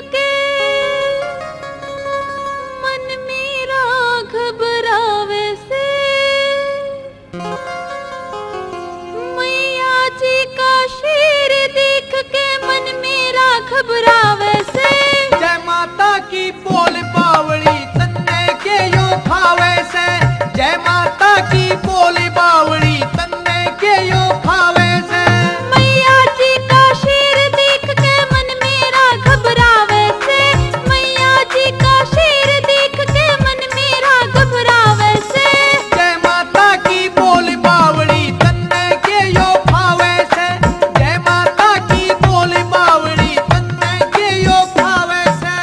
के मन मेरा घबरावे से, मैया जी का शेर देख के मन मेरा घबरावे से। जय माता की बोल बावड़ी तन्ने के यो खावे से, जय माता की बोल बावड़ी तन्ने के यो खावे से। मैया जी का शेर देख के मन मेरा घबरावे से, मैया जी का शेर देख के मन मेरा घबरावे से। जय माता की बोल बावड़ी तन्ने के यो खावे से, जय माता की बोल बावड़ी तन्ने के यो खावे से।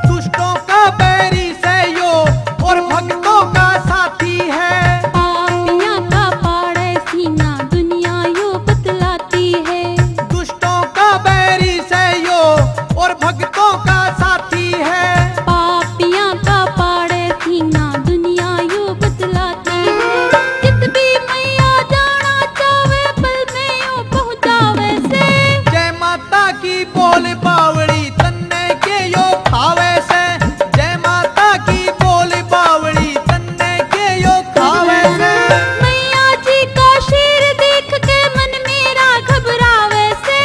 दुष्टों का बैरी से यो और भक्तों का साथी है। पापियां का पाड़े सीना दुनिया यो बतलाती है। दुष्टों का बैरी से यो और भक्तों का साथी है। पापियां का पाड़े सीना दुनिया यो बतलाती है। जित भी मैया जाना चाहे पल में यो पहुंचावे से। जय माता की बोल बावड़ी तन्ने के यो खावे से, जय माता की बोल बावड़ी तन्ने के यो खावे से। मैया जी का शेर देख के मन मेरा घबरावे से,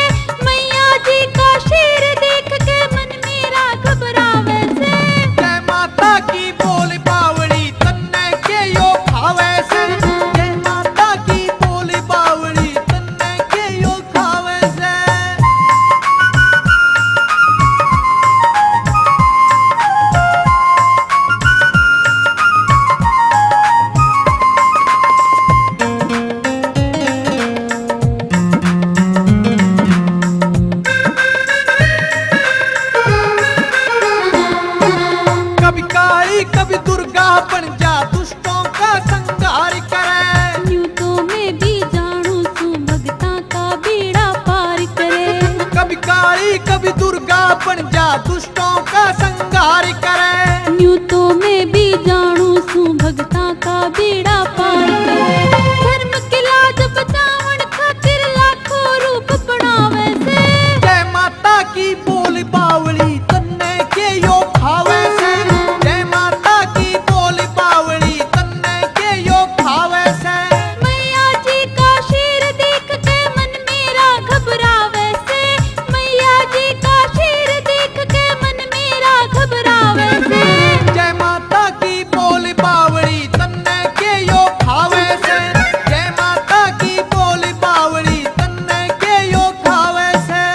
मैया जी का शेर देख के मन मेरा घबरावे से। जय माता की बोल बावड़ी तन्ने के यो खावे से, जय माता की बोल बावड़ी तन्ने के यो खावे से। कभी काली कभी दुर्गा बन जा दुष्टों का संहार करे। यूं तो मैं भी जानू सू भगता का बेड़ा पार करे। कभी काली कभी दुर्गा बन जा दुष्टों का संहार करे। यूं तो मैं भी जानू सू भगता का बेड़ा पार करे। धर्म की लाज बचावन खातिर लाखों रूप बनावे से। जय माता की बोल बावड़ी तन्ने के यो खावे से, जय माता की बोल बावड़ी तन्ने के यो खावे से। मैया जी का शेर देख के मन मेरा घबरावे से, मैया जी का शेर देख के मन मेरा घबरावे से। जय माता की बोल बावड़ी तन्ने के यो खावे से, जय माता की बोल बावड़ी तन्ने के यो खावे से।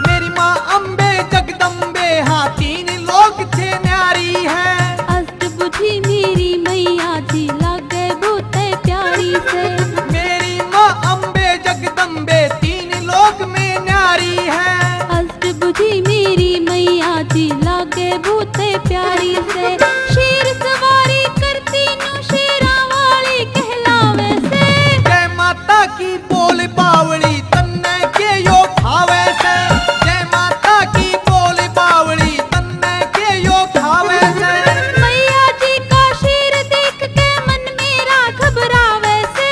मेरी माँ अम्बे जगदम्बे हाँ तीन लोक थे न्यारी है। अष्टभुजी मेरी मैया जी लागे बहुते प्यारी से। मेरी माँ अम्बे जगदम्बे तीन लोक में न्यारी है। अष्टभुजी मेरी मैया जी लागे बहुते प्यारी से। शेर सवारी करती नु शेरा वाली कहलावे से। जय माता की बोल बावड़ी तन्ने के यो खावे से, जय माता की बोल बावड़ी तन्ने के यो खावे से। मैया जी का शेर देख के मन मेरा घबरावे से,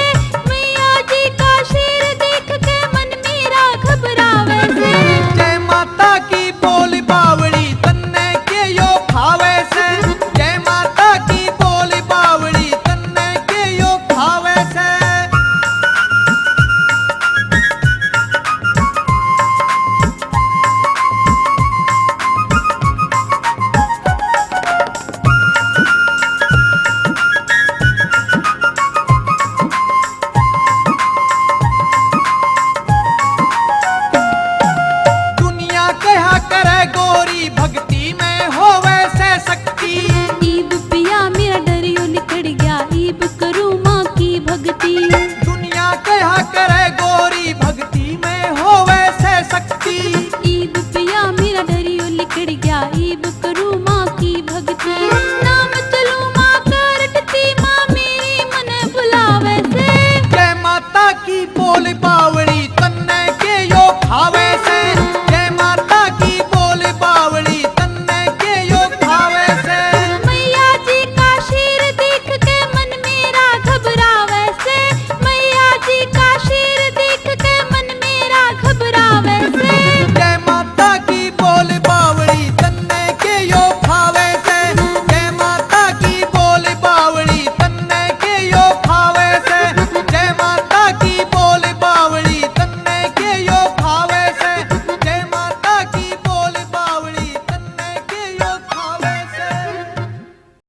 मैया जी का शेर देख के मन मेरा घबरावे से। जय माता की बोल बावड़ी तन्ने के यो खावे से, जय माता की बोल बावड़ी तन्ने के यो खावे से। दुनिया कहा करे गोरी भगत